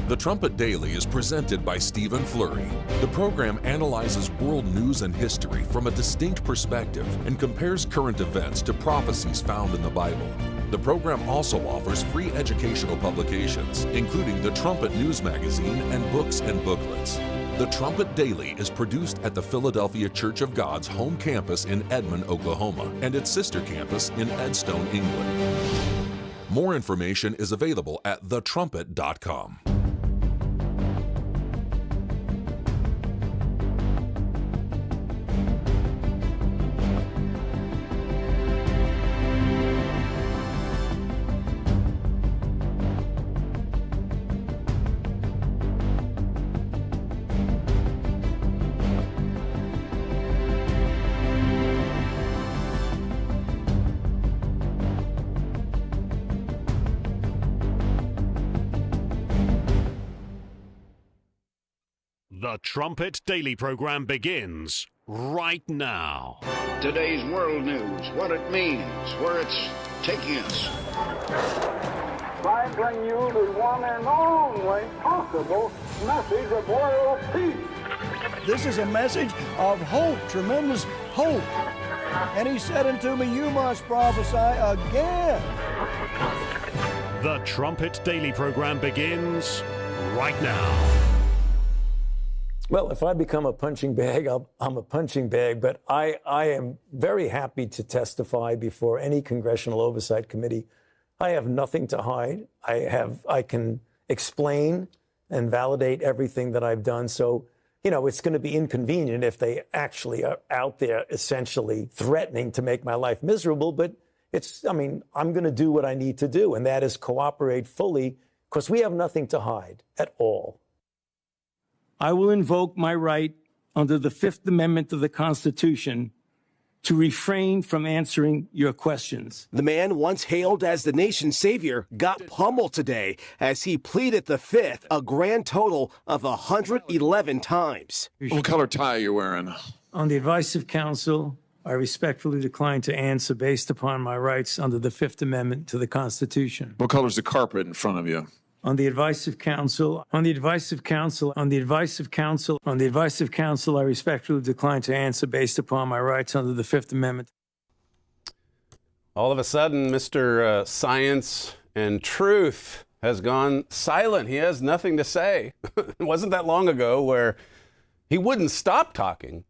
The Trumpet Daily is presented by Stephen Flurry. The program analyzes world news and history from a distinct perspective and compares current events to prophecies found in the Bible. The program also offers free educational publications, including the Trumpet News Magazine and books and booklets. The Trumpet Daily is produced at the Philadelphia Church of God's home campus in Edmond, Oklahoma, and its sister campus in Edstone, England. More information is available at thetrumpet.com. The Trumpet Daily program begins right now. Today's world news, what it means, where it's taking us. I bring you the one and only possible message of world peace. This is a message of hope, tremendous hope. And he said unto me, you must prophesy again. The Trumpet Daily program begins right now. Well, if I become a punching bag, I'm a punching bag, but I am very happy to testify before any congressional oversight committee. I have nothing to hide. I can explain and validate everything that I've done. So, you know, it's going to be inconvenient if they actually are out there essentially threatening to make my life miserable. But I'm going to do what I need to do, and that is cooperate fully, because we have nothing to hide at all. I will invoke my right under the Fifth Amendment of the Constitution to refrain from answering your questions. The man once hailed as the nation's savior got pummeled today as he pleaded the Fifth, a grand total of 111 times. What color tie are you wearing? On the advice of counsel, I respectfully decline to answer based upon my rights under the Fifth Amendment to the Constitution. What color's the carpet in front of you? On the advice of counsel, I respectfully decline to answer based upon my rights under the Fifth Amendment. All of a sudden, Mr. Science and Truth has gone silent. He has nothing to say. It wasn't that long ago where he wouldn't stop talking.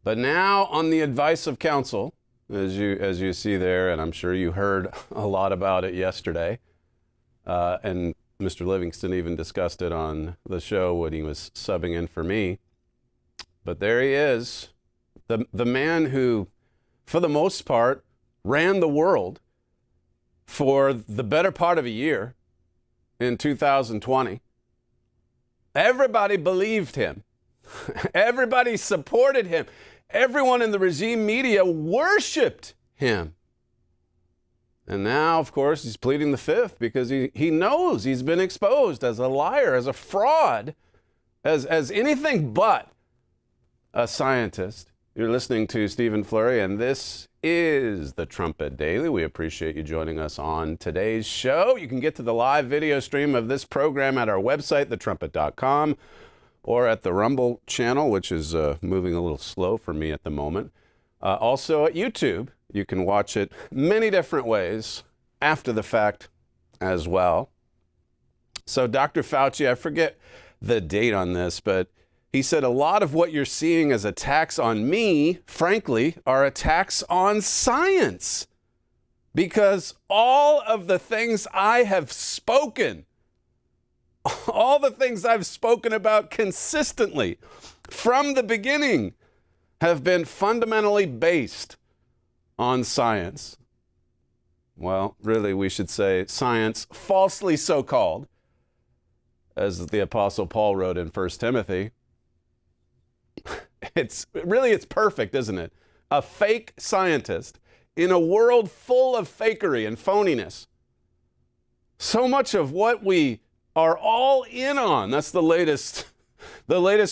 But now, on the advice of counsel, as you see there, and I'm sure you heard a lot about it yesterday, and Mr. Livingston even discussed it on the show when he was subbing in for me. But there he is, the man who, for the most part, ran the world for the better part of a year in 2020. Everybody believed him. Everybody supported him. Everyone in the regime media worshiped him. And now, of course, he's pleading the Fifth because he knows he's been exposed as a liar, as a fraud, as anything but a scientist. You're listening to Stephen Flurry, and this is the Trumpet Daily. We appreciate you joining us on today's show. You can get to the live video stream of this program at our website, thetrumpet.com, or at the Rumble channel, which is moving a little slow for me at the moment. Also at YouTube. You can watch it many different ways after the fact as well. So Dr. Fauci, I forget the date on this, but he said a lot of what you're seeing as attacks on me, frankly, are attacks on science. Because all of the things I have spoken, all the things I've spoken about consistently from the beginning have been fundamentally based on science. Well, really, we should say science, falsely so called, as the Apostle Paul wrote in 1 Timothy. It's perfect, isn't it? A fake scientist in a world full of fakery and phoniness. So much of what we are all in on, that's the latest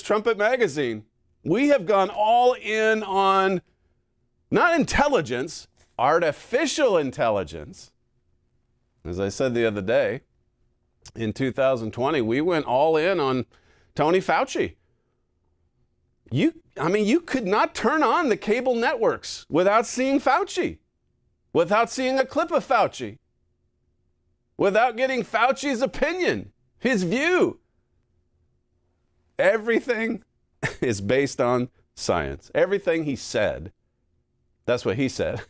Trumpet magazine. We have gone all in on not intelligence, artificial intelligence. As I said the other day, in 2020, we went all in on Tony Fauci. You could not turn on the cable networks without seeing Fauci, without seeing a clip of Fauci, without getting Fauci's opinion, his view. Everything is based on science. Everything he said. That's what he said.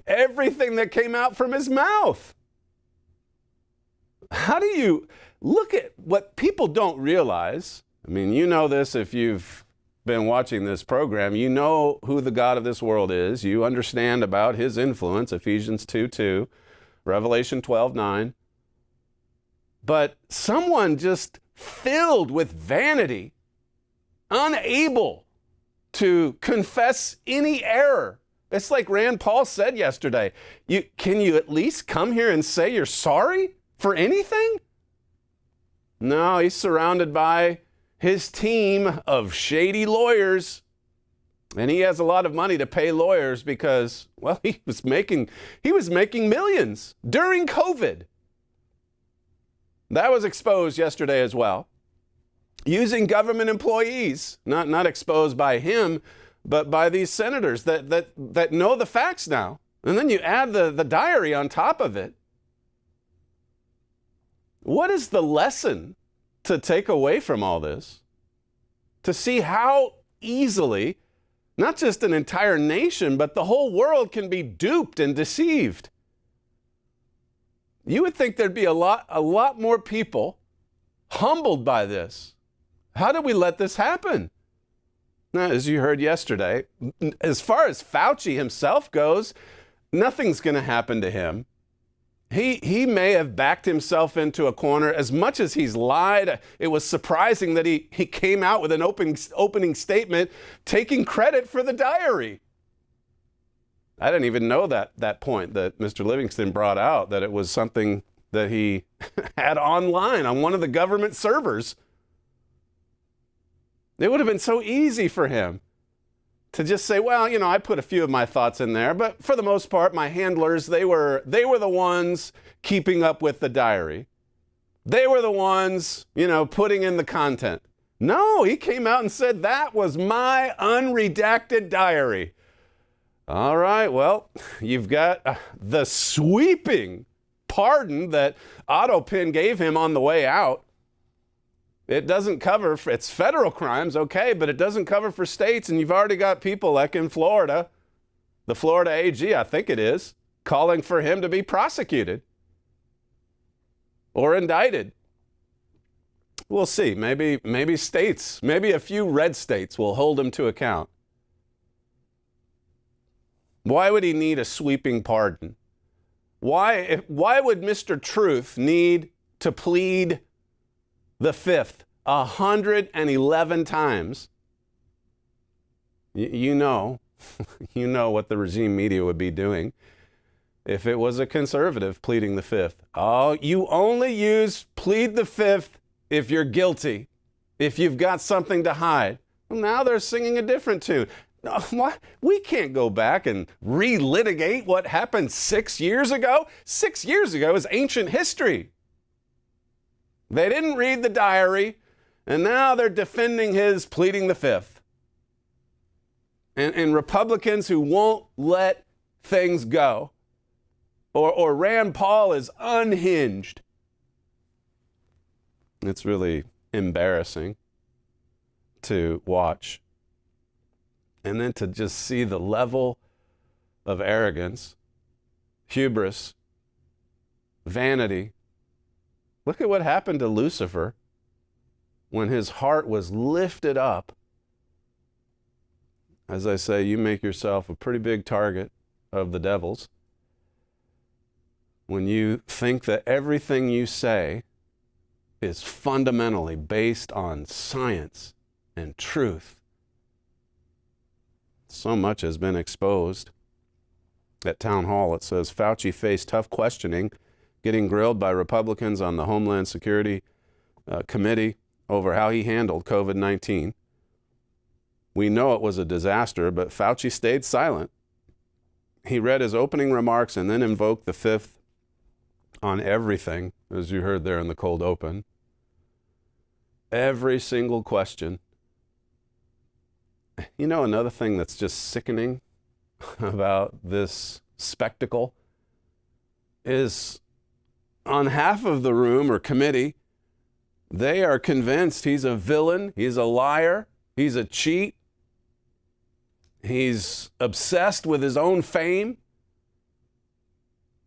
Everything that came out from his mouth. How do you look at what people don't realize? I mean, you know this if you've been watching this program. You know who the God of this world is. You understand about his influence, Ephesians 2:2, Revelation 12:9. But someone just filled with vanity, unable to confess any error. It's like Rand Paul said yesterday. Can you at least come here and say you're sorry for anything? No, he's surrounded by his team of shady lawyers And he has a lot of money to pay lawyers because, well, he was making millions during COVID. That was exposed yesterday as well. Using government employees, not exposed by him, but by these senators that know the facts now. And then you add the diary on top of it. What is the lesson to take away from all this? To see how easily, not just an entire nation, but the whole world can be duped and deceived. You would think there'd be a lot more people humbled by this. How did we let this happen? Now, as you heard yesterday, as far as Fauci himself goes, nothing's going to happen to him. He may have backed himself into a corner as much as he's lied. It was surprising that he came out with an opening statement taking credit for the diary. I didn't even know that point that Mr. Livingston brought out, that it was something that he had online on one of the government servers. It would have been so easy for him to just say, well, I put a few of my thoughts in there, but for the most part, my handlers, they were the ones keeping up with the diary. They were the ones, putting in the content. No, he came out and said, that was my unredacted diary. All right, well, you've got the sweeping pardon that Autopin gave him on the way out. It doesn't cover, it's federal crimes, okay, but it doesn't cover for states, and you've already got people like in Florida, the Florida AG, I think it is, calling for him to be prosecuted or indicted. We'll see. Maybe states, maybe a few red states will hold him to account. Why would he need a sweeping pardon? Why would Mr. Truth need to plead the fifth 111 times? You know what the regime media would be doing if it was a conservative pleading the fifth. Oh, you only plead the fifth if you're guilty, if you've got something to hide. Well, now they're singing a different tune. What? We can't go back and relitigate what happened 6 years ago. 6 years ago is ancient history. They didn't read the diary, and now they're defending his pleading the fifth. And Republicans who won't let things go, or Rand Paul is unhinged. It's really embarrassing to watch. And then to just see the level of arrogance, hubris, vanity. Look at what happened to Lucifer when his heart was lifted up. As I say, you make yourself a pretty big target of the devil's when you think that everything you say is fundamentally based on science and truth. So much has been exposed. At Town Hall, it says Fauci faced tough questioning, getting grilled by Republicans on the Homeland Security Committee over how he handled COVID-19. We know it was a disaster, but Fauci stayed silent. He read his opening remarks and then invoked the fifth on everything, as you heard there in the cold open. Every single question. You know, another thing that's just sickening about this spectacle is on half of the room or committee, they are convinced he's a villain, he's a liar, he's a cheat, he's obsessed with his own fame.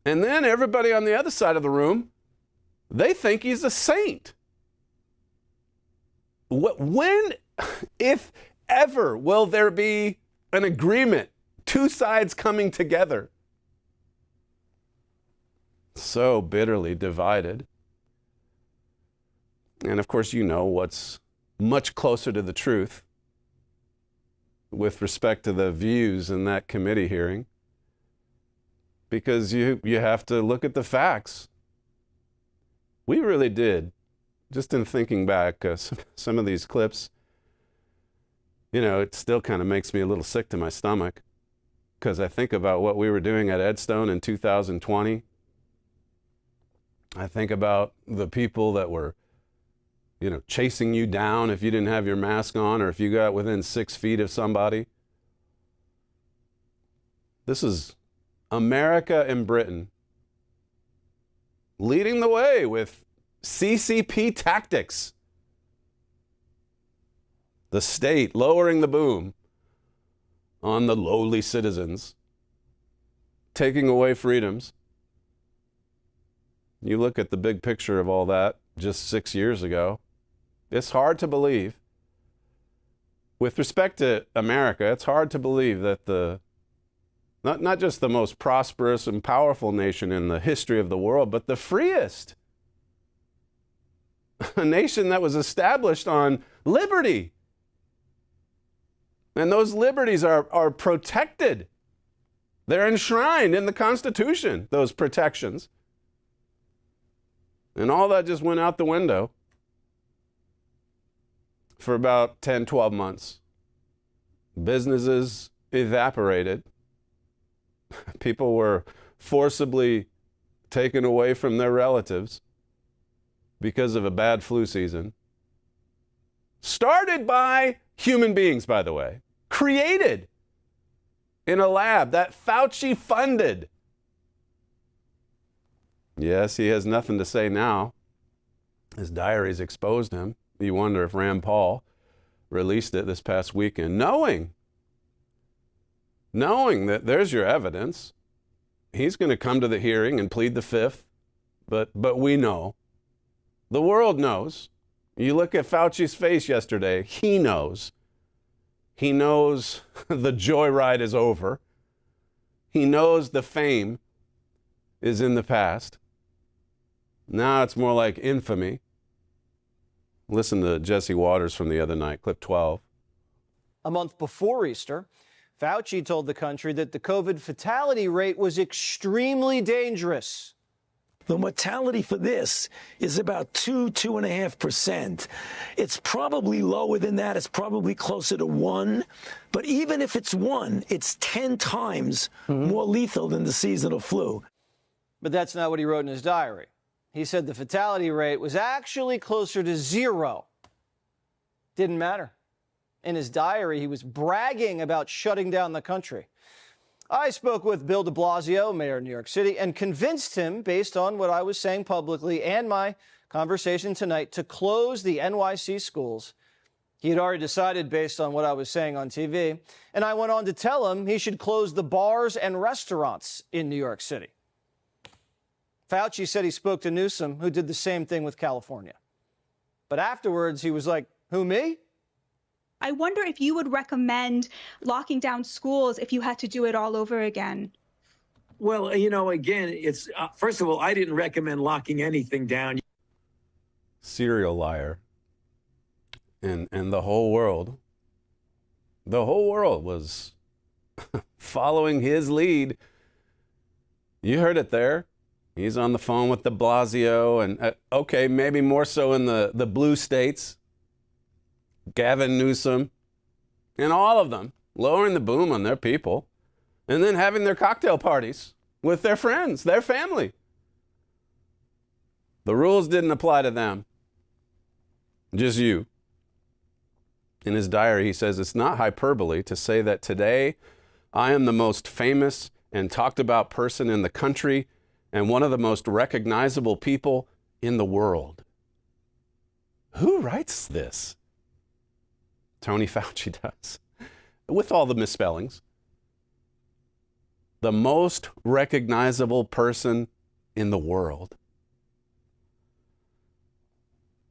And then everybody on the other side of the room, they think he's a saint. When, if ever, will there be an agreement? Two sides coming together. So bitterly divided. And of course, you know what's much closer to the truth with respect to the views in that committee hearing. Because you have to look at the facts. We really did, just in thinking back, some of these clips, You know, it still kind of makes me a little sick to my stomach because I think about what we were doing at Edstone in 2020. I think about the people that were, you know, chasing you down if you didn't have your mask on or if you got within 6 feet of somebody. This is America and Britain leading the way with CCP tactics. The state lowering the boom on the lowly citizens, taking away freedoms. You look at the big picture of all that just 6 years ago, it's hard to believe. With respect to America, it's hard to believe that not just the most prosperous and powerful nation in the history of the world, but the freest. A nation that was established on liberty. And those liberties are protected. They're enshrined in the Constitution, those protections. And all that just went out the window for about 10, 12 months. Businesses evaporated. People were forcibly taken away from their relatives because of a bad flu season. Started by human beings, by the way. Created in a lab that Fauci funded. Yes, he has nothing to say now. His diaries exposed him. You wonder if Rand Paul released it this past weekend, knowing that there's your evidence. He's going to come to the hearing and plead the fifth, but we know. The world knows. You look at Fauci's face yesterday, he knows. He knows the joyride is over. He knows the fame is in the past. Now it's more like infamy. Listen to Jesse Waters from the other night, clip 12. A month before Easter, Fauci told the country that the COVID fatality rate was extremely dangerous. The mortality for this is about 2.5%. It's probably lower than that. It's probably closer to 1. But even if it's 1, it's 10 times more lethal than the seasonal flu. But that's not what he wrote in his diary. He said the fatality rate was actually closer to 0. Didn't matter. In his diary, he was bragging about shutting down the country. I spoke with Bill de Blasio, mayor of New York City, and convinced him, based on what I was saying publicly and my conversation tonight, to close the NYC schools. He had already decided based on what I was saying on TV, and I went on to tell him he should close the bars and restaurants in New York City. Fauci said he spoke to Newsom, who did the same thing with California. But afterwards, he was like, who, me? I wonder if you would recommend locking down schools if you had to do it all over again. Well, you know, again, it's first of all, I didn't recommend locking anything down. Serial liar. And the whole world was following his lead. You heard it there. He's on the phone with de Blasio and, okay, maybe more so in the blue states. Gavin Newsom, and all of them lowering the boom on their people and then having their cocktail parties with their friends, their family. The rules didn't apply to them, just you. In his diary, he says, it's not hyperbole to say that today I am the most famous and talked about person in the country and one of the most recognizable people in the world. Who writes this? Tony Fauci does, with all the misspellings. The most recognizable person in the world.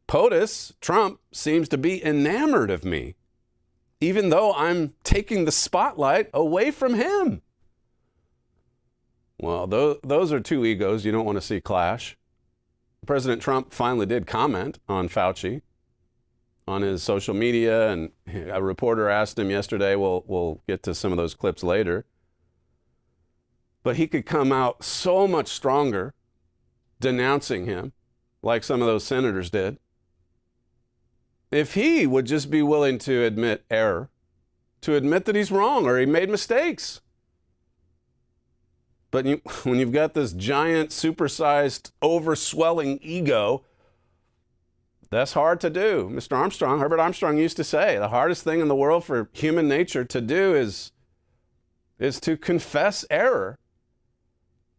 POTUS, Trump, seems to be enamored of me, even though I'm taking the spotlight away from him. Well, those are two egos you don't want to see clash. President Trump finally did comment on Fauci on his social media, and a reporter asked him yesterday, we'll get to some of those clips later, but he could come out so much stronger denouncing him, like some of those senators did, if he would just be willing to admit error to admit that he's wrong or he made mistakes. But when you've got this giant, supersized, overswelling ego, that's hard to do. Herbert Armstrong used to say, the hardest thing in the world for human nature to do is to confess error.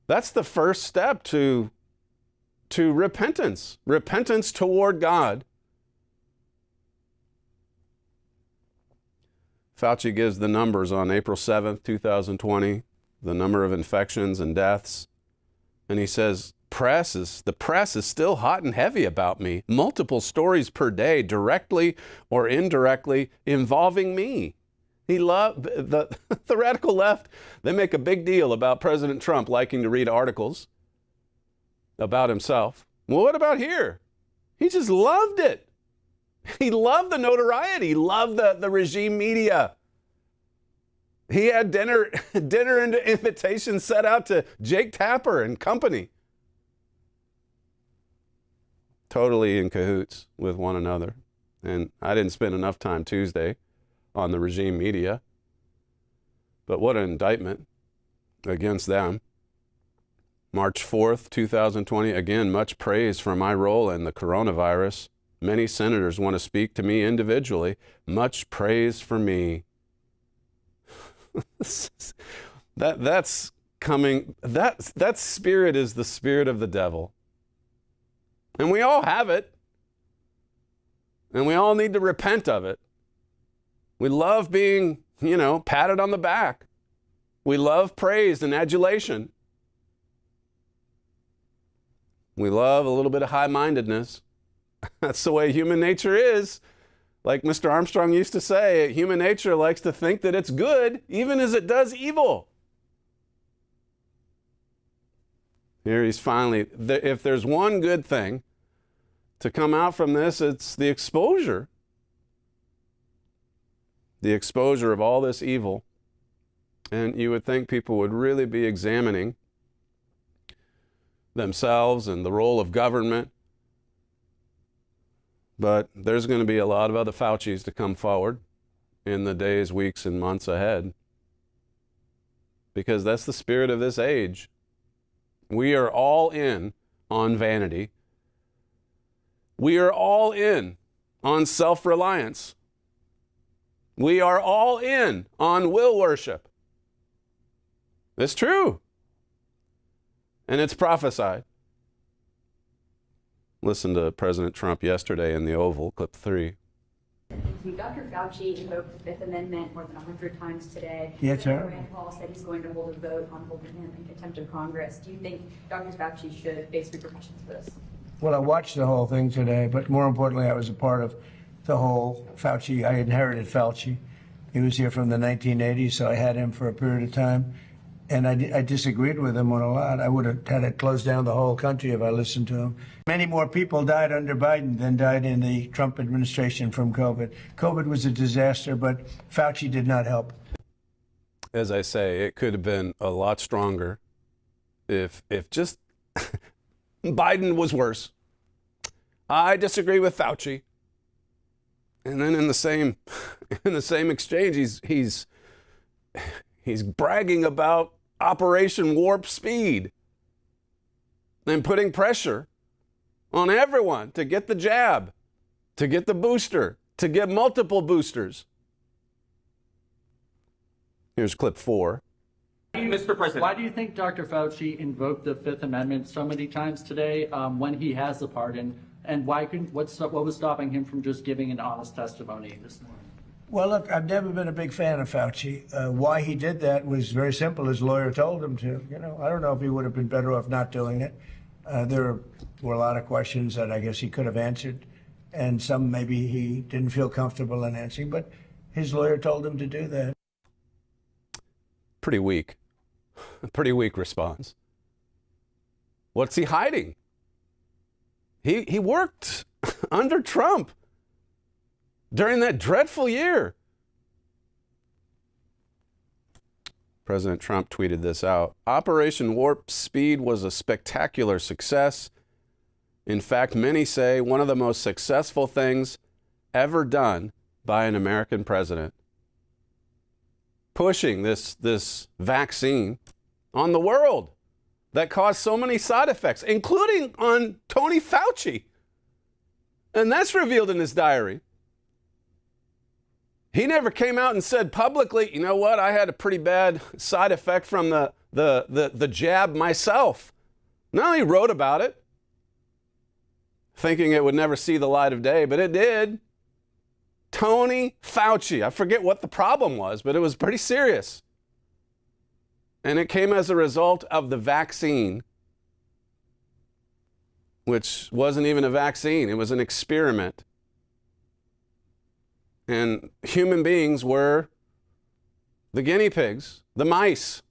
That's the first step to repentance toward God. Fauci gives the numbers on April 7th, 2020, the number of infections and deaths. And he says, the press is still hot and heavy about me. Multiple stories per day, directly or indirectly, involving me. The radical left, they make a big deal about President Trump liking to read articles about himself. Well, what about here? He just loved it. He loved the notoriety. He loved the regime media. He had dinner invitations set out to Jake Tapper and company. Totally in cahoots with one another. And I didn't spend enough time Tuesday on the regime media. But what an indictment against them. March 4th, 2020, again, much praise for my role in the coronavirus. Many senators want to speak to me individually. Much praise for me. That's coming. That spirit is the spirit of the devil. And we all have it. And we all need to repent of it. We love being, patted on the back. We love praise and adulation. We love a little bit of high-mindedness. That's the way human nature is. Like Mr. Armstrong used to say, human nature likes to think that it's good, even as it does evil. Here he's finally, if there's one good thing to come out from this, it's the exposure. The exposure of all this evil. And you would think people would really be examining themselves and the role of government. But there's going to be a lot of other Faucis to come forward in the days, weeks, and months ahead. Because that's the spirit of this age. We are all in on vanity. We are all in on self-reliance. We are all in on will worship. It's true. And it's prophesied. Listen to President Trump yesterday in the Oval, clip 3. Dr. Fauci invoked the Fifth Amendment more than 100 times today. Yes, sir. Rand Paul said he's going to hold a vote on holding him in contempt of Congress. Do you think Dr. Fauci should face repercussions for this? Well, I watched the whole thing today, but more importantly, I was a part of the whole Fauci. I inherited Fauci. He was here from the 1980s, so I had him for a period of time. And I disagreed with him on a lot. I would have had to close down the whole country if I listened to him. Many more people died under Biden than died in the Trump administration from COVID. COVID was a disaster, but Fauci did not help. As I say, it could have been a lot stronger if just Biden was worse. I disagree with Fauci. And then in the same exchange, he's bragging about Operation Warp Speed and putting pressure on everyone to get the jab, to get the booster, to get multiple boosters. Here's clip 4. Mr. President, why do you think Dr. Fauci invoked the Fifth Amendment so many times today when he has the pardon? And what was stopping him from just giving an honest testimony this morning? Well, look, I've never been a big fan of Fauci. Why he did that was very simple. His lawyer told him to. I don't know if he would have been better off not doing it. There were a lot of questions that I guess he could have answered, and some maybe he didn't feel comfortable in answering, but his lawyer told him to do that. Pretty weak. A pretty weak response. What's he hiding? He worked under Trump during that dreadful year. President Trump tweeted this out. Operation Warp Speed was a spectacular success. In fact, many say one of the most successful things ever done by an American president. pushing this vaccine on the world that caused so many side effects, including on Tony Fauci. And that's revealed in his diary. He never came out and said publicly, you know what, I had a pretty bad side effect from the jab myself. No, he wrote about it, thinking it would never see the light of day, but it did. Tony Fauci. I forget what the problem was, but it was pretty serious. And it came as a result of the vaccine, which wasn't even a vaccine. It was an experiment. And human beings were the guinea pigs, the mice,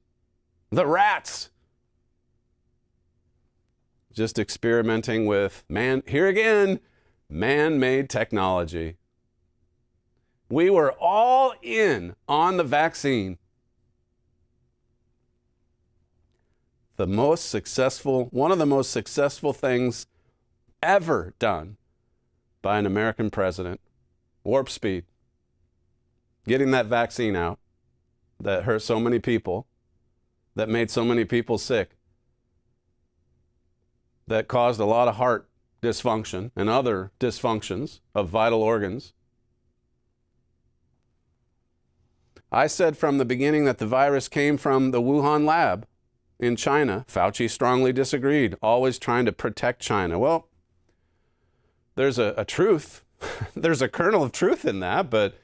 the rats, just experimenting with man-made technology. We were all in on the vaccine. One of the most successful things ever done by an American president. Warp speed. Getting that vaccine out that hurt so many people, that made so many people sick, that caused a lot of heart dysfunction and other dysfunctions of vital organs. I said from the beginning that the virus came from the Wuhan lab in China. Fauci strongly disagreed, always trying to protect China. Well, there's a truth. There's a kernel of truth in that, but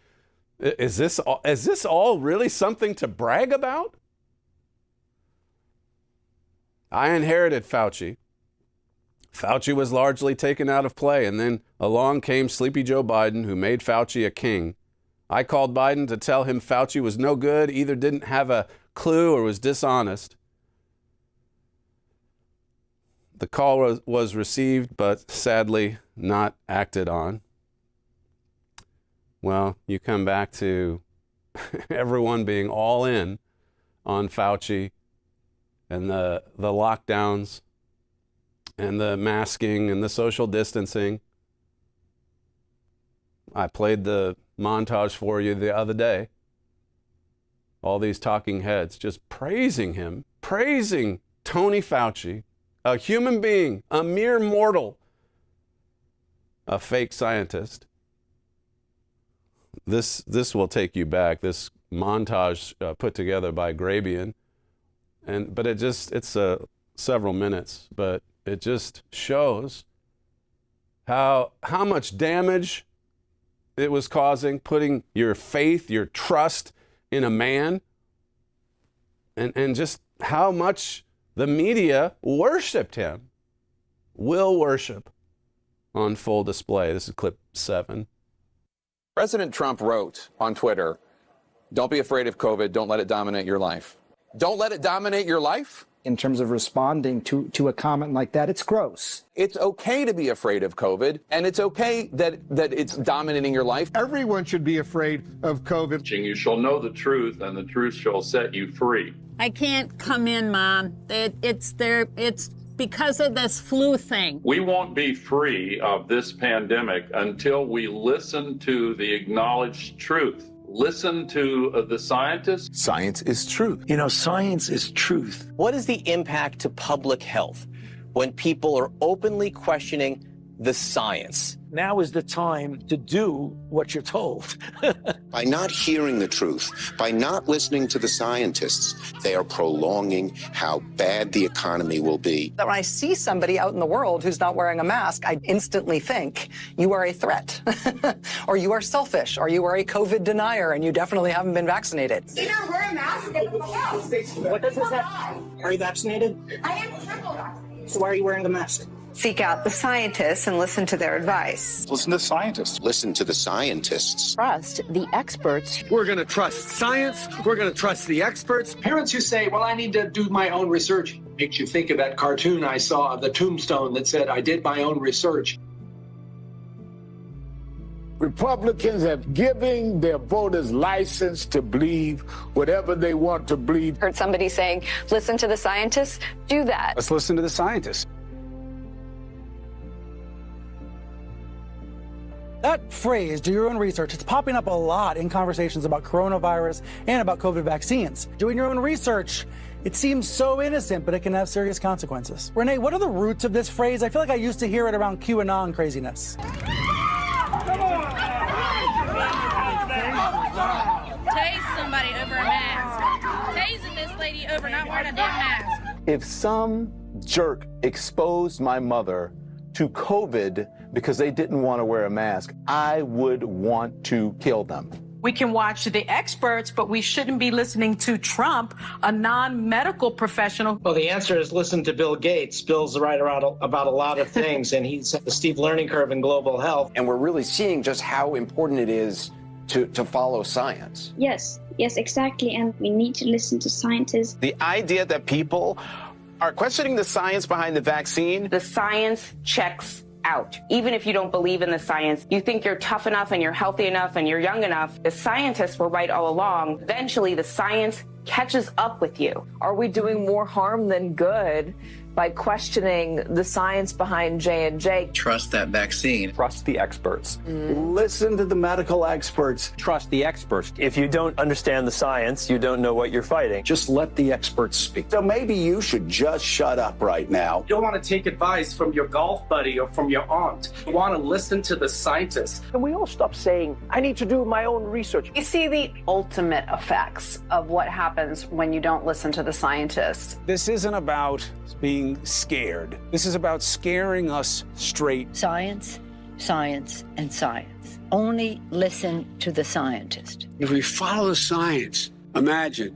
is this all really something to brag about? I inherited Fauci. Fauci was largely taken out of play, and then along came Sleepy Joe Biden, who made Fauci a king. I called Biden to tell him Fauci was no good, either didn't have a clue or was dishonest. The call was received, but sadly not acted on. Well, you come back to everyone being all in on Fauci and the lockdowns and the masking and the social distancing. I played the montage for you the other day. All these talking heads just praising him, praising Tony Fauci, a human being, a mere mortal, a fake scientist. This will take you back. This montage put together by Grabian, but it's several minutes, but it just shows how much damage it was causing, putting your faith, your trust in a man, and just how much the media worshipped him, will worship, on full display. This is clip 7. President Trump wrote on Twitter, "Don't be afraid of COVID. Don't let it dominate your life." Don't let it dominate your life? In terms of responding to a comment like that, it's gross. It's okay to be afraid of COVID, and it's okay that it's dominating your life. Everyone should be afraid of COVID. You shall know the truth, and the truth shall set you free. I can't come in, Mom. It's because of this flu thing. We won't be free of this pandemic until we listen to the acknowledged truth. Listen to the scientists. Science is truth. You know, science is truth. What is the impact to public health when people are openly questioning the science? Now is the time to do what you're told. By not hearing the truth, by not listening to the scientists, they are prolonging how bad the economy will be. When I see somebody out in the world who's not wearing a mask, I instantly think you are a threat, or you are selfish, or you are a COVID denier, and you definitely haven't been vaccinated. Either wear a mask or get the fuck out. What does this have? Are you vaccinated? I am triple vaccinated. So why are you wearing the mask? Seek out the scientists and listen to their advice. Listen to scientists. Listen to the scientists. Trust the experts. We're going to trust science. We're going to trust the experts. Parents who say, well, I need to do my own research, makes you think of that cartoon I saw of the tombstone that said, I did my own research. Republicans have given their voters license to believe whatever they want to believe. Heard somebody saying, listen to the scientists. Do that. Let's listen to the scientists. That phrase, do your own research, it's popping up a lot in conversations about coronavirus and about COVID vaccines. Doing your own research, it seems so innocent, but it can have serious consequences. Renee, what are the roots of this phrase? I feel like I used to hear it around QAnon craziness. Tase somebody over a mask. Tasing this lady over not wearing a damn mask. If some jerk exposed my mother to COVID because they didn't want to wear a mask, I would want to kill them. We can watch the experts, but we shouldn't be listening to Trump, a non-medical professional. Well, the answer is listen to Bill Gates. Bill's right about a lot of things, and he's the steep learning curve in global health. And we're really seeing just how important it is to follow science. Yes, exactly. And we need to listen to scientists. The idea that people are questioning the science behind the vaccine. The science checks out. Even if you don't believe in the science, you think you're tough enough and you're healthy enough and you're young enough. The scientists were right all along. Eventually, the science catches up with you. Are we doing more harm than good by questioning the science behind J&J? Trust that vaccine. Trust the experts. Listen to the medical experts. Trust the experts. If you don't understand the science, you don't know what you're fighting. Just let the experts speak. So maybe you should just shut up right now. You don't want to take advice from your golf buddy or from your aunt. You want to listen to the scientists. Can we all stop saying, I need to do my own research? You see the ultimate effects of what happens when you don't listen to the scientists. This isn't about being scared. This is about scaring us straight. Science, science, and science. Only listen to the scientist. If we follow the science, imagine,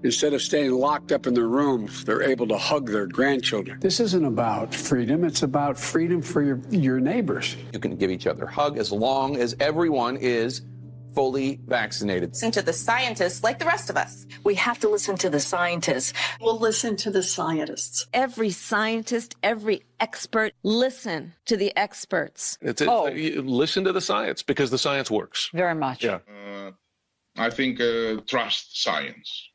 instead of staying locked up in their rooms, they're able to hug their grandchildren. This isn't about freedom. It's about freedom for your neighbors. You can give each other a hug as long as everyone is fully vaccinated. Listen to the scientists like the rest of us. We have to listen to the scientists. We'll listen to the scientists. Every scientist, every expert, listen to the experts. Listen to the science because the science works. Very much. Yeah. I think trust science.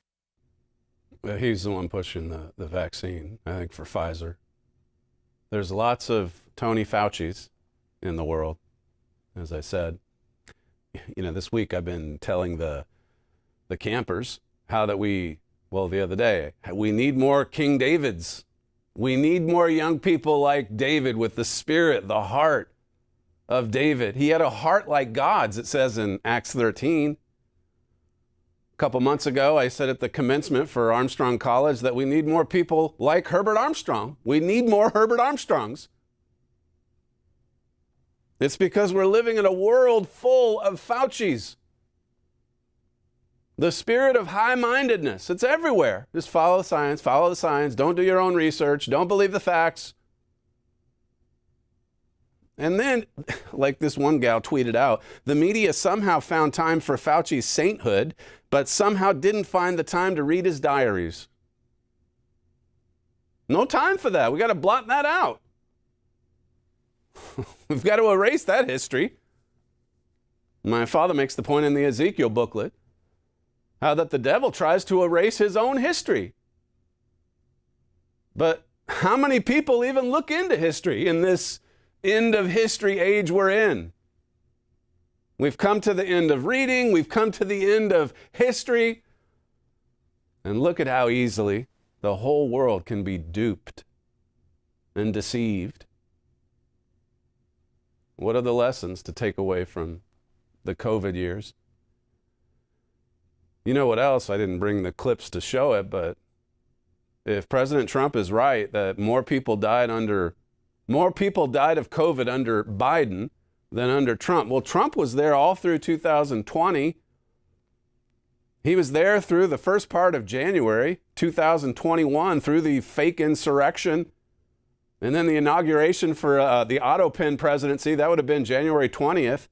He's the one pushing the vaccine, I think, for Pfizer. There's lots of Tony Fauci's in the world, as I said. You know, this week I've been telling the campers how that the other day, we need more King Davids. We need more young people like David with the spirit, the heart of David. He had a heart like God's, it says in Acts 13. A couple months ago, I said at the commencement for Armstrong College that we need more people like Herbert Armstrong. We need more Herbert Armstrongs. It's because we're living in a world full of Faucis. The spirit of high-mindedness, it's everywhere. Just follow the science, don't do your own research, don't believe the facts. And then, like this one gal tweeted out, the media somehow found time for Fauci's sainthood, but somehow didn't find the time to read his diaries. No time for that. We got to blot that out. We've got to erase that history. My father makes the point in the Ezekiel booklet, how that the devil tries to erase his own history. But how many people even look into history in this end of history age we're in? We've come to the end of reading. We've come to the end of history. And look at how easily the whole world can be duped and deceived. What are the lessons to take away from the COVID years? You know what else? I didn't bring the clips to show it, but if President Trump is right that more people died of COVID under Biden than under Trump. Well, Trump was there all through 2020. He was there through the first part of January 2021 through the fake insurrection. And then the inauguration for the auto pen presidency, that would have been January 20th.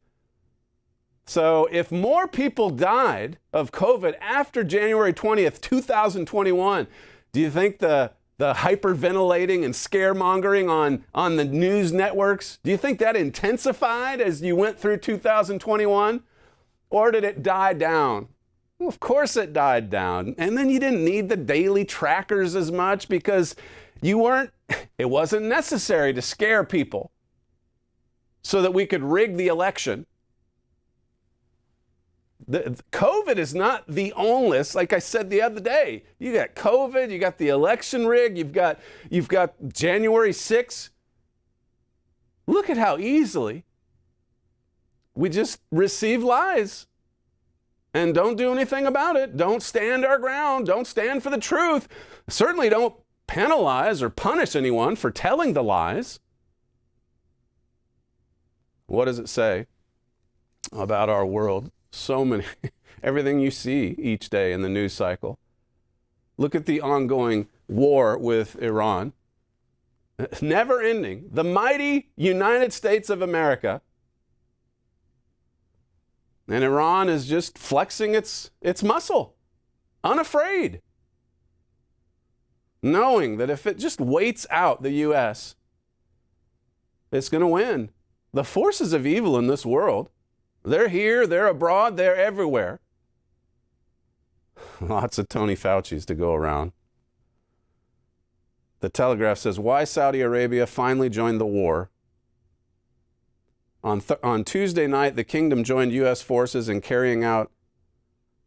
So if more people died of COVID after January 20th, 2021, do you think the hyperventilating and scaremongering on the news networks, do you think that intensified as you went through 2021? Or did it die down? Well, of course it died down. And then you didn't need the daily trackers as much because it wasn't necessary to scare people. so that we could rig the election. COVID is not the only, like I said the other day. You got COVID, you got the election rig, you've got January 6th. Look at how easily we just receive lies and don't do anything about it. Don't stand our ground. Don't stand for the truth. Certainly don't penalize or punish anyone for telling the lies. What does it say about our world? So many, everything you see each day in the news cycle. Look at the ongoing war with Iran. Never ending. The mighty United States of America. And Iran is just flexing its muscle, unafraid, knowing that if it just waits out the U.S., it's going to win. The forces of evil in this world, they're here, they're abroad, they're everywhere. Lots of Tony Fauci's to go around. The Telegraph says, why Saudi Arabia finally joined the war. On Tuesday night, the kingdom joined U.S. forces in carrying out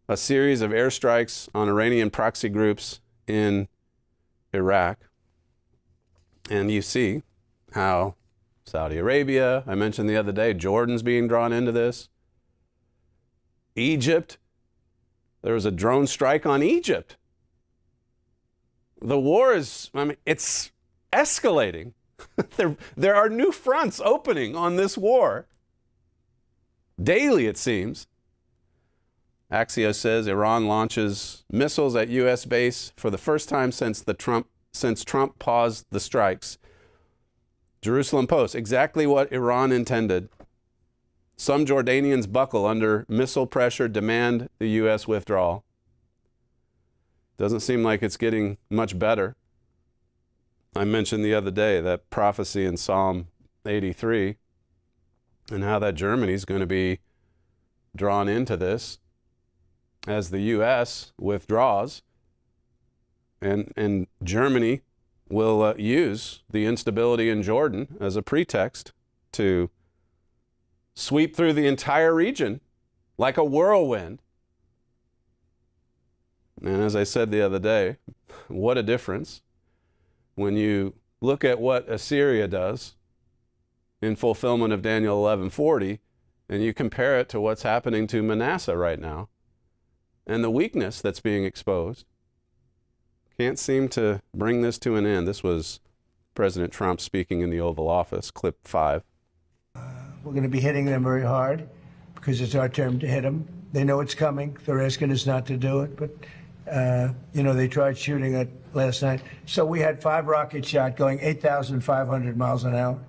a series of airstrikes on Iranian proxy groups in Iraq. And you see how Saudi Arabia, I mentioned the other day, Jordan's being drawn into this. Egypt, there was a drone strike on Egypt. The war is, it's escalating. There are new fronts opening on this war. Daily, it seems. Axios says Iran launches missiles at U.S. base for the first time since Trump paused the strikes. Jerusalem Post, exactly what Iran intended. Some Jordanians buckle under missile pressure, demand the U.S. withdrawal. Doesn't seem like it's getting much better. I mentioned the other day that prophecy in Psalm 83 and how that Germany's going to be drawn into this as the U.S. withdraws, and Germany will use the instability in Jordan as a pretext to sweep through the entire region like a whirlwind. And as I said the other day, what a difference when you look at what Assyria does in fulfillment of Daniel 11:40, and you compare it to what's happening to Manasseh right now and the weakness that's being exposed. Can't seem to bring this to an end. This was President Trump speaking in the Oval Office, clip 5. We're going to be hitting them very hard because it's our turn to hit them. They know it's coming. They're asking us not to do it, but, they tried shooting it last night. So we had 5 rockets shot going 8,500 miles an hour,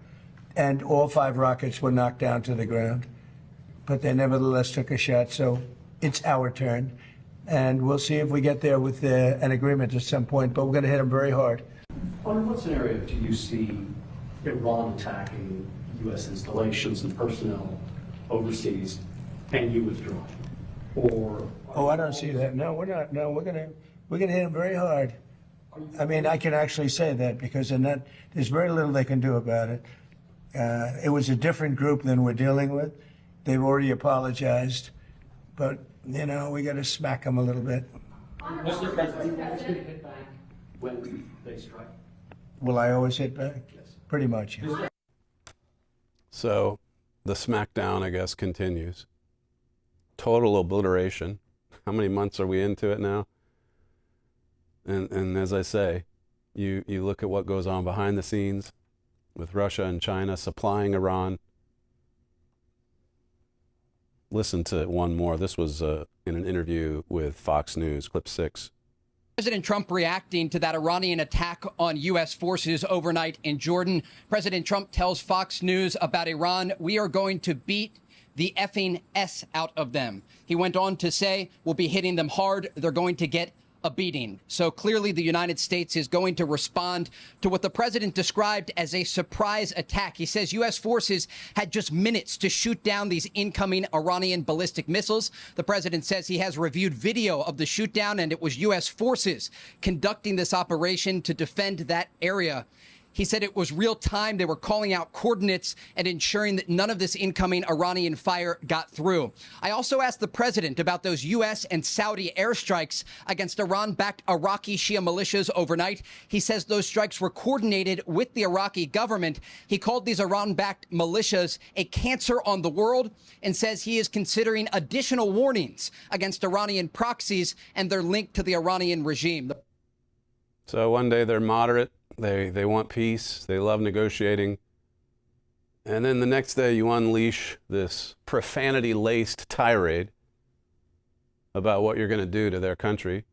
and all 5 rockets were knocked down to the ground. But they nevertheless took a shot, so it's our turn. And we'll see if we get there with an agreement at some point, but we're going to hit them very hard. Under what scenario do you see Iran attacking U.S. installations and personnel overseas and you withdrawing? I don't see that. No, we're not. No, we're going to hit them very hard. I mean, I can actually say that because there's very little they can do about it. It was a different group than we're dealing with. They've already apologized, but we got to smack them a little bit. Mr. President, who's going to hit back when they strike? Will I always hit back? Yes. Pretty much. Yes. So the smackdown, I guess, continues. Total obliteration. How many months are we into it now? And as I say, you look at what goes on behind the scenes with Russia and China supplying Iran. Listen to one more. This was in an interview with Fox News, clip 6. President Trump reacting to that Iranian attack on U.S. forces overnight in Jordan. President Trump tells Fox News about Iran, we are going to beat the effing S out of them. He went on to say, we'll be hitting them hard. They're going to get a beating. So clearly the United States is going to respond to what the president described as a surprise attack. He says U.S. forces had just minutes to shoot down these incoming Iranian ballistic missiles. The president says he has reviewed video of the shoot down, and it was U.S. forces conducting this operation to defend that area. He said it was real time. They were calling out coordinates and ensuring that none of this incoming Iranian fire got through. I also asked the president about those U.S. and Saudi airstrikes against Iran-backed Iraqi Shia militias overnight. He says those strikes were coordinated with the Iraqi government. He called these Iran-backed militias a cancer on the world and says he is considering additional warnings against Iranian proxies and their link to the Iranian regime. So one day they're moderate. They want peace. They love negotiating. And then the next day you unleash this profanity-laced tirade about what you're going to do to their country.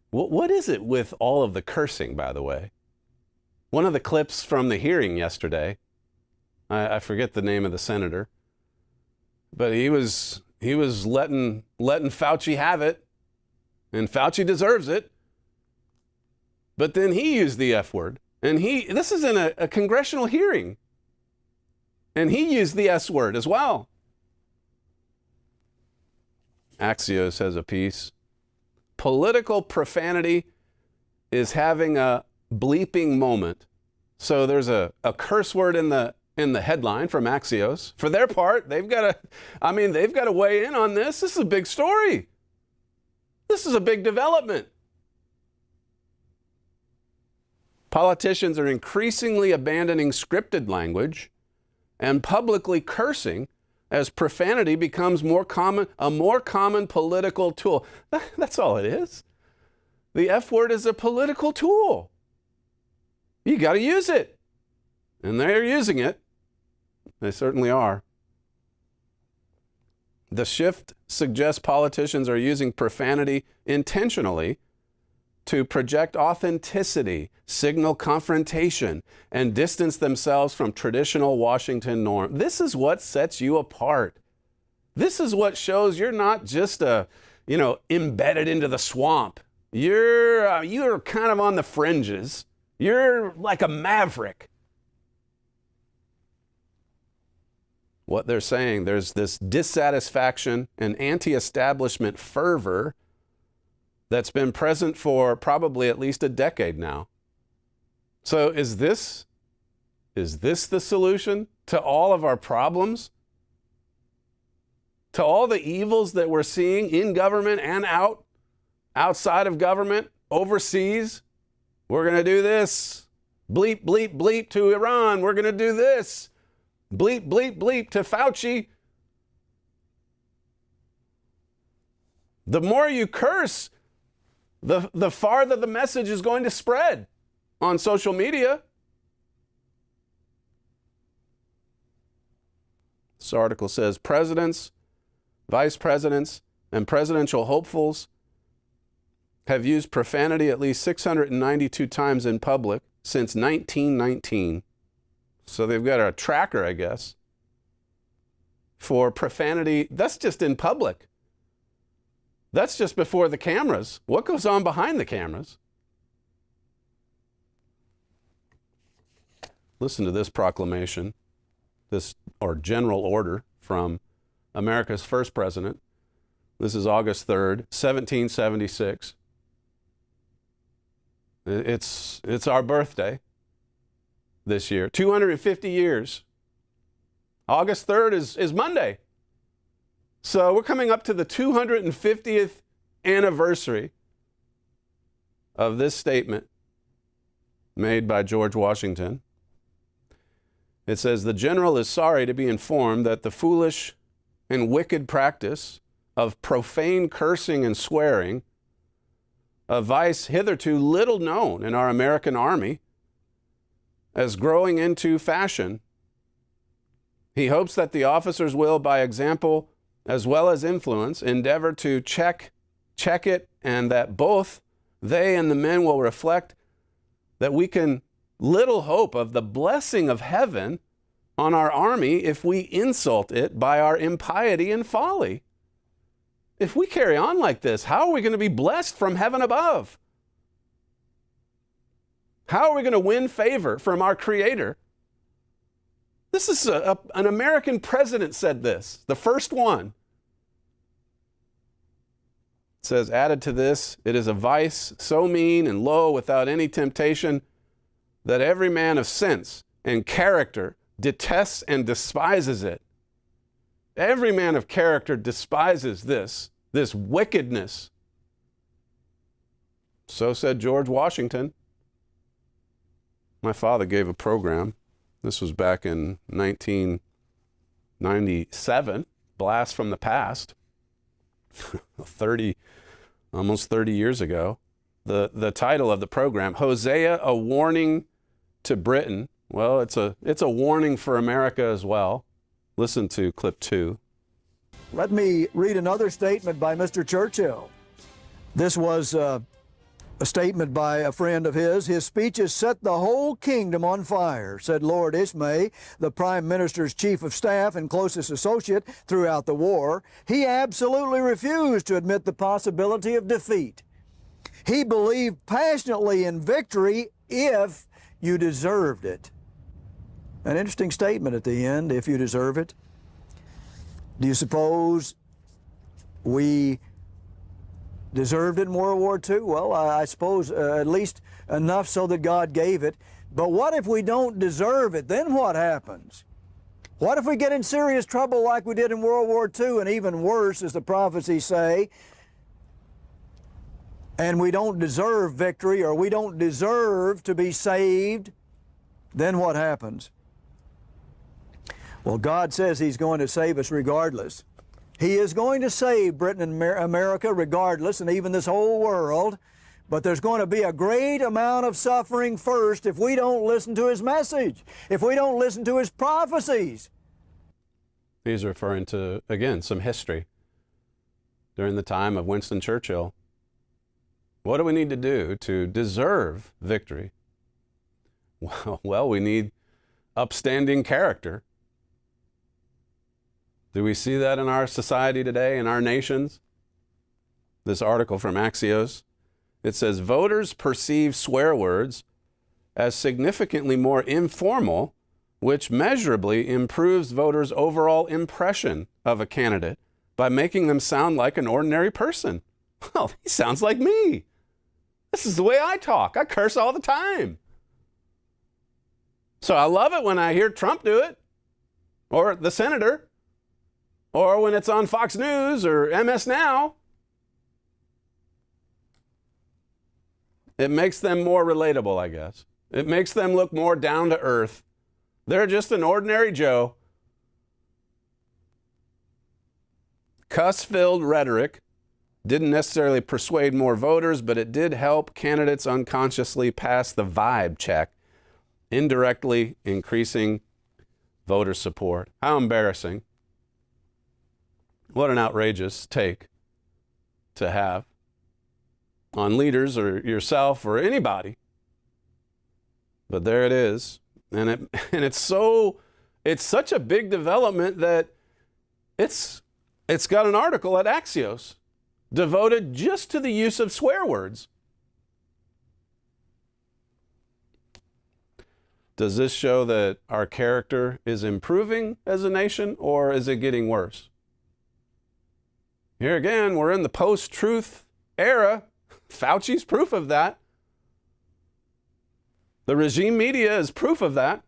What is it with all of the cursing, by the way? One of the clips from the hearing yesterday, I forget the name of the senator, but he was letting Fauci have it, and Fauci deserves it. But then he used the F word, and this is in a congressional hearing, and he used the S word as well. Axios has a piece. Political profanity is having a bleeping moment. So there's a curse word in the headline from Axios. For their part, they've got to weigh in on this. This is a big story. This is a big development. Politicians are increasingly abandoning scripted language and publicly cursing as profanity becomes a more common political tool. That's all it is. The F word is a political tool. You got to use it. And they're using it. They certainly are. The shift suggests politicians are using profanity intentionally to project authenticity, signal confrontation, and distance themselves from traditional Washington norm. This is what sets you apart. This is what shows you're not just embedded into the swamp. You're kind of on the fringes. You're like a maverick. What they're saying, there's this dissatisfaction and anti-establishment fervor that's been present for probably at least a decade now. So is this the solution to all of our problems? To all the evils that we're seeing in government and outside of government, overseas? We're going to do this. Bleep, bleep, bleep to Iran. We're going to do this. Bleep, bleep, bleep to Fauci. The more you curse, the farther the message is going to spread on social media. This article says presidents, vice presidents, and presidential hopefuls have used profanity at least 692 times in public since 1919. So they've got a tracker, I guess, for profanity. That's just in public. That's just before the cameras. What goes on behind the cameras? Listen to this proclamation, or general order from America's first president. This is August 3rd, 1776. It's our birthday this year. 250 years. August 3rd is Monday. So we're coming up to the 250th anniversary of this statement made by George Washington. It says, the general is sorry to be informed that the foolish and wicked practice of profane cursing and swearing, a vice hitherto little known in our American army, as growing into fashion. He hopes that the officers will, by example as well as influence, endeavor to check it, and that both they and the men will reflect that we can little hope of the blessing of heaven on our army if we insult it by our impiety and folly. If we carry on like this, how are we going to be blessed from heaven above? How are we going to win favor from our Creator? This is an American president said this, the first one. It says, added to this, it is a vice so mean and low without any temptation that every man of sense and character detests and despises it. Every man of character despises this wickedness. So said George Washington. My father gave a program. This was back in 1997, blast from the past, almost 30 years ago. The title of the program, Hosea, a warning to Britain. Well, it's a warning for America as well. Listen to clip 2. Let me read another statement by Mr. Churchill. This was a statement by a friend of his. His speeches set the whole kingdom on fire, said Lord Ismay, the Prime Minister's chief of staff and closest associate throughout the war. He absolutely refused to admit the possibility of defeat. He believed passionately in victory if you deserved it. An interesting statement at the end, if you deserve it. Do you suppose we deserved it in World War II? Well, I suppose at least enough so that God gave it. But what if we don't deserve it? Then what happens? What if we get in serious trouble like we did in World War II, and even worse, as the prophecies say, and we don't deserve victory, or we don't deserve to be saved? Then what happens? Well, God says He's going to save us regardless. He is going to save Britain and America regardless, and even this whole world. But there's going to be a great amount of suffering first if we don't listen to His message, if we don't listen to His prophecies. He's referring to, again, some history during the time of Winston Churchill. What do we need to do to deserve victory? Well, we need upstanding character. Do we see that in our society today, in our nations? This article from Axios, it says, voters perceive swear words as significantly more informal, which measurably improves voters' overall impression of a candidate by making them sound like an ordinary person. Well, he sounds like me. This is the way I talk. I curse all the time. So I love it when I hear Trump do it, or the senator, or when it's on Fox News or MS Now. It makes them more relatable, I guess. It makes them look more down to earth. They're just an ordinary Joe. Cuss-filled rhetoric didn't necessarily persuade more voters, but it did help candidates unconsciously pass the vibe check, indirectly increasing voter support. How embarrassing. What an outrageous take to have on leaders or yourself or anybody. But there it is. And it's such a big development that it's got an article at Axios devoted just to the use of swear words. Does this show that our character is improving as a nation, or is it getting worse? Here again, we're in the post-truth era. Fauci's proof of that. The regime media is proof of that.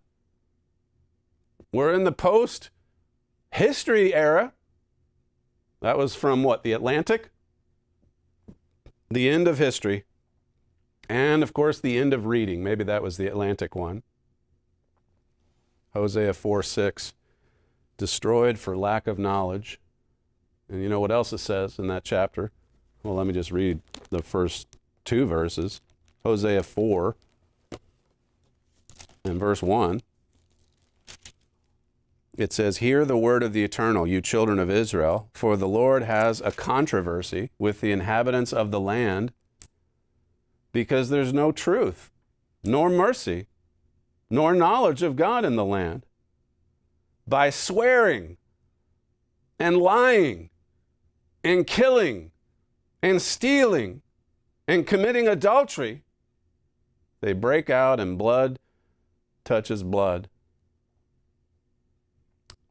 We're in the post-history era. That was from what, The Atlantic? The end of history. And, of course, the end of reading. Maybe that was the Atlantic one. Hosea 4:6, destroyed for lack of knowledge. And you know what else it says in that chapter? Well, let me just read the first 2 verses. Hosea 4 and verse 1. It says, hear the word of the Eternal, you children of Israel, for the Lord has a controversy with the inhabitants of the land, because there's no truth, nor mercy, nor knowledge of God in the land. By swearing and lying and killing and stealing and committing adultery, they break out and blood touches blood.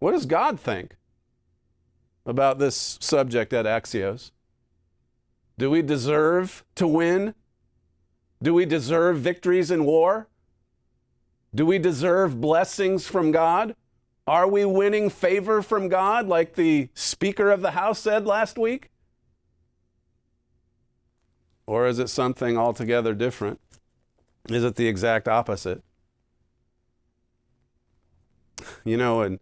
What does God think about this subject at Axios? Do we deserve to win? Do we deserve victories in war? Do we deserve blessings from God? Are we winning favor from God like the Speaker of the House said last week? Or is it something altogether different? Is it the exact opposite? You know, and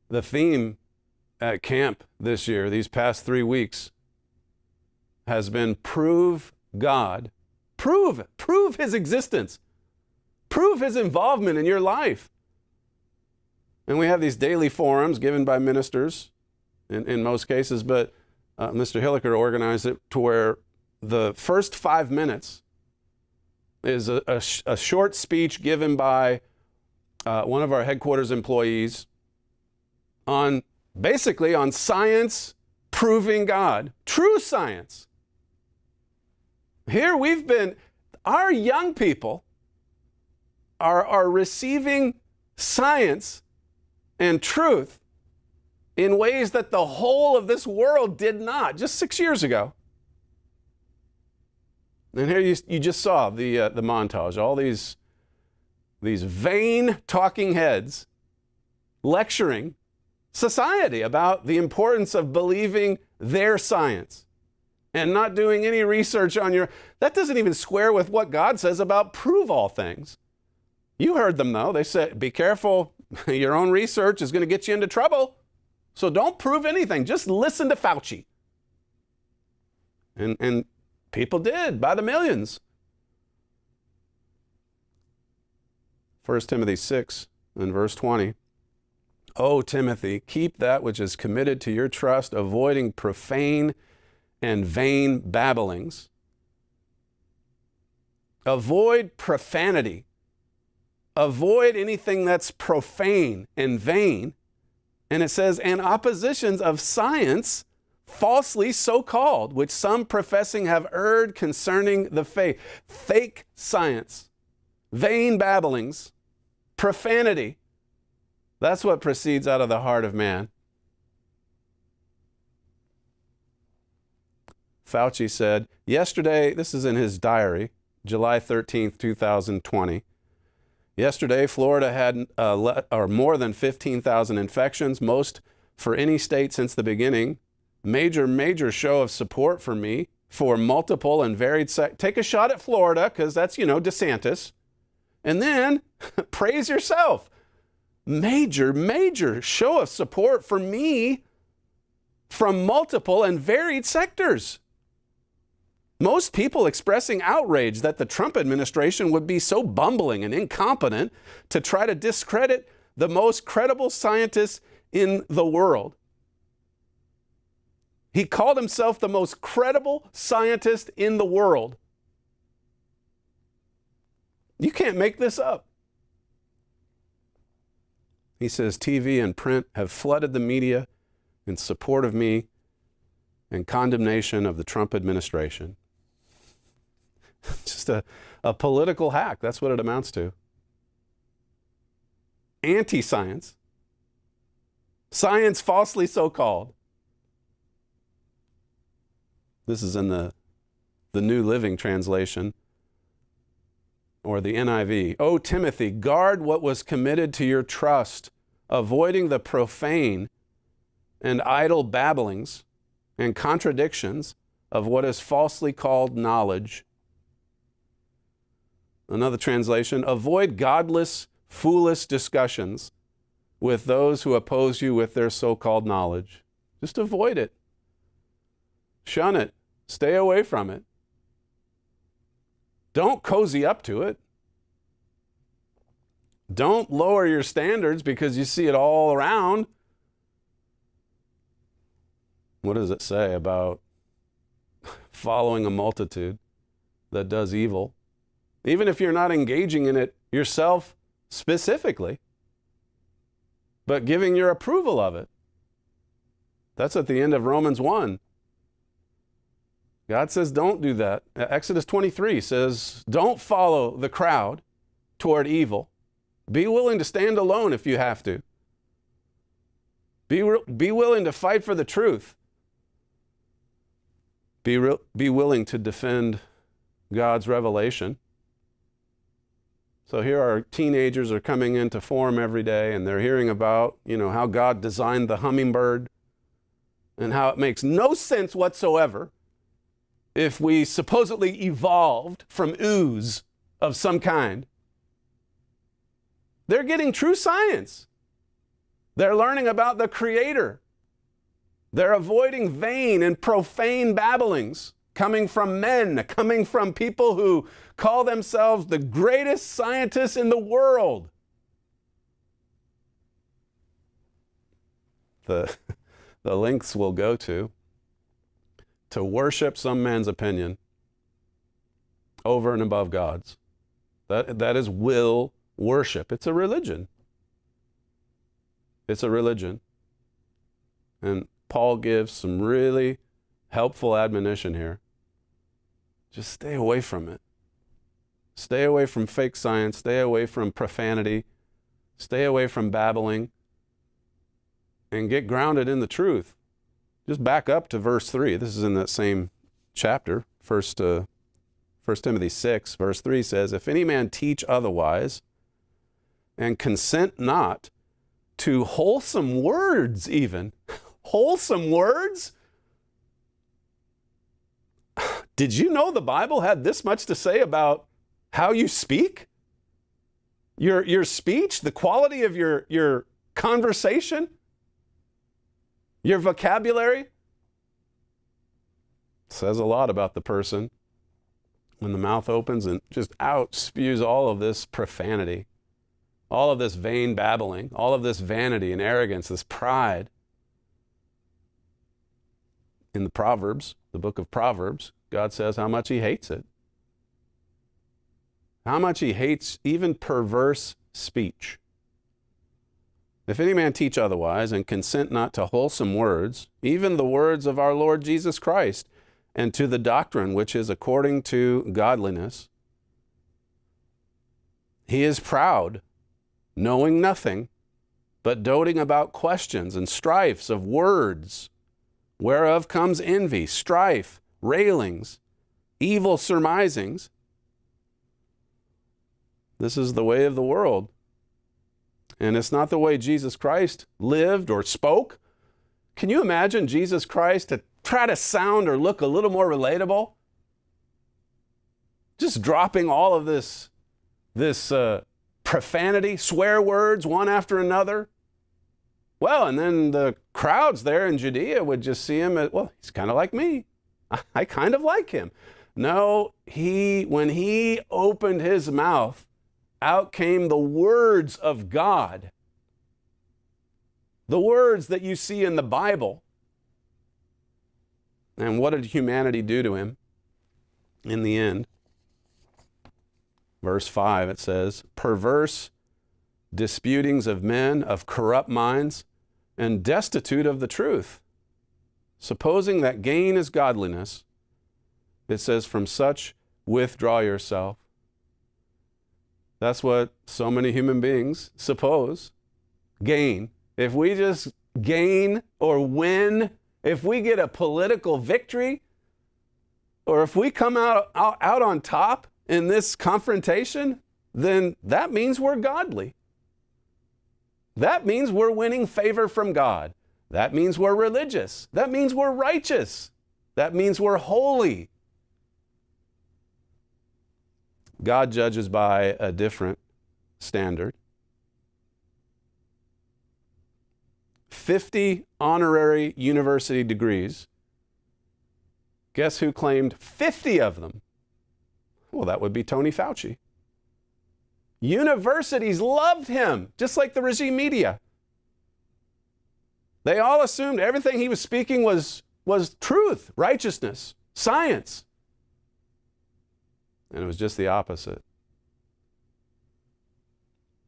the theme at camp this year, these past 3 weeks, has been prove God. Prove his existence. Prove his involvement in your life. And we have these daily forums given by ministers in most cases, but Mr. Hilliker organized it to where the first 5 minutes is a short speech given by one of our headquarters employees on basically on science proving God, true science. Here we've been, our young people are receiving science and truth in ways that the whole of this world did not just 6 years ago. And here you just saw the montage, all these vain talking heads lecturing society about the importance of believing their science and not doing any research on your... That doesn't even square with what God says about prove all things. You heard them though. They said, be careful. Your own research is going to get you into trouble. So don't prove anything. Just listen to Fauci. And people did by the millions. 1 Timothy 6 and verse 20. O Timothy, keep that which is committed to your trust, avoiding profane and vain babblings. Avoid profanity. Avoid anything that's profane and vain. And it says, and oppositions of science, falsely so called, which some professing have erred concerning the faith. Fake science, vain babblings, profanity. That's what proceeds out of the heart of man. Fauci said yesterday, this is in his diary, July 13th, 2020. Yesterday, Florida had more than 15,000 infections, most for any state since the beginning. Major show of support for me for multiple and varied... Take a shot at Florida, because that's, DeSantis. And then praise yourself. Major show of support for me from multiple and varied sectors. Most people expressing outrage that the Trump administration would be so bumbling and incompetent to try to discredit the most credible scientists in the world. He called himself the most credible scientist in the world. You can't make this up. He says, TV and print have flooded the media in support of me and condemnation of the Trump administration. Just a political hack. That's what it amounts to. Anti-science. Science falsely so called. This is in the New Living Translation, or the NIV. O Timothy, guard what was committed to your trust, avoiding the profane and idle babblings and contradictions of what is falsely called knowledge. Another translation, avoid godless, foolish discussions with those who oppose you with their so-called knowledge. Just avoid it. Shun it. Stay away from it. Don't cozy up to it. Don't lower your standards because you see it all around. What does it say about following a multitude that does evil? Even if you're not engaging in it yourself specifically, but giving your approval of it. That's at the end of Romans 1. God says don't do that. Exodus 23 says don't follow the crowd toward evil. Be willing to stand alone if you have to. Be willing to fight for the truth. Be willing to defend God's revelation. So here our teenagers are coming into form every day, and they're hearing about, how God designed the hummingbird and how it makes no sense whatsoever if we supposedly evolved from ooze of some kind. They're getting true science. They're learning about the Creator. They're avoiding vain and profane babblings coming from men, coming from people who call themselves the greatest scientists in the world. The lengths we'll go to worship some man's opinion over and above God's. That is will worship. It's a religion. It's a religion. And Paul gives some really helpful admonition here. Just stay away from it. Stay away from fake science. Stay away from profanity. Stay away from babbling. And get grounded in the truth. Just back up to verse 3. This is in that same chapter. 1 Timothy 6, verse 3 says, "If any man teach otherwise, and consent not to wholesome words even." Wholesome words? Did you know the Bible had this much to say about how you speak? Your speech, the quality of your conversation, your vocabulary? Says a lot about the person when the mouth opens and just out spews all of this profanity, all of this vain babbling, all of this vanity and arrogance, this pride. In the Proverbs, the book of Proverbs, God says how much He hates it. How much He hates even perverse speech. If any man teach otherwise and consent not to wholesome words, even the words of our Lord Jesus Christ, and to the doctrine which is according to godliness, he is proud, knowing nothing, but doting about questions and strifes of words, whereof comes envy, strife, railings, evil surmisings. This is the way of the world. And it's not the way Jesus Christ lived or spoke. Can you imagine Jesus Christ to try to sound or look a little more relatable? Just dropping all of this profanity, swear words, one after another. Well, and then the crowds there in Judea would just see him as, well, he's kind of like me. I kind of like him. No, when he opened his mouth, out came the words of God. The words that you see in the Bible. And what did humanity do to him in the end? Verse 5, it says, "Perverse disputings of men of corrupt minds, and destitute of the truth, supposing that gain is godliness." It says, "From such withdraw yourself." That's what so many human beings suppose. Gain. If we just gain or win, if we get a political victory, or if we come out on top in this confrontation, then that means we're godly. That means we're winning favor from God. That means we're religious. That means we're righteous. That means we're holy. God judges by a different standard. 50 honorary university degrees. Guess who claimed 50 of them? Well, that would be Tony Fauci. Universities loved him, just like the regime media. They all assumed everything he was speaking was truth, righteousness, science. And it was just the opposite.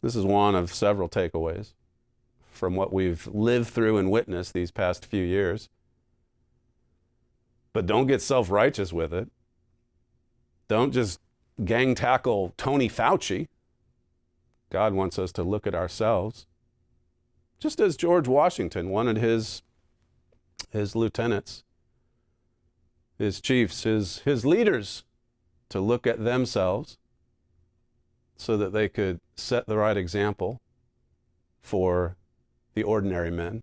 This is one of several takeaways from what we've lived through and witnessed these past few years. But don't get self-righteous with it. Don't just gang tackle Tony Fauci. God wants us to look at ourselves. Just as George Washington wanted his lieutenants, his chiefs, his leaders to look at themselves so that they could set the right example for the ordinary men.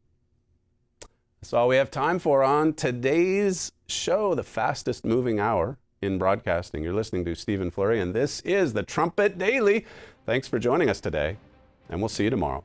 That's all we have time for on today's show, the fastest moving hour in broadcasting. You're listening to Stephen Flurry, and this is the Trumpet Daily. Thanks for joining us today, and we'll see you tomorrow.